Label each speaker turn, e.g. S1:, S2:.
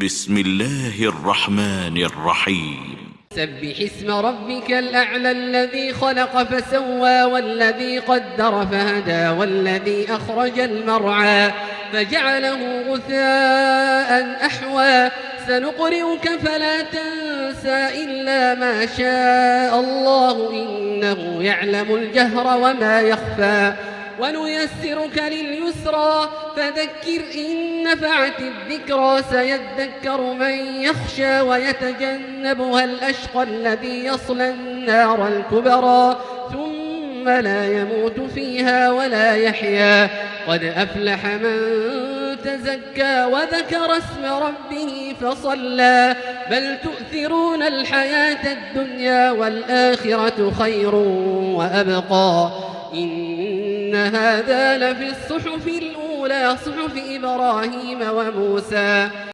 S1: بسم الله الرحمن الرحيم
S2: سبح اسم ربك الأعلى الذي خلق فسوى والذي قدر فهدى والذي أخرج المرعى فجعله غثاء أحوى سنقرئك فلا تنسى إلا ما شاء الله إنه يعلم الجهر وما يخفى ونيسرك لليسرى فذكر إن نفعت الذكرى سيذكر من يخشى ويتجنبها الأشقى الذي يصلى النار الكبرى ثم لا يموت فيها ولا يحيا قد أفلح من تزكى وذكر اسم ربه فصلى بل تؤثرون الحياة الدنيا والآخرة خير وأبقى إن هذا لفي الصحف الأولى صحف إبراهيم وموسى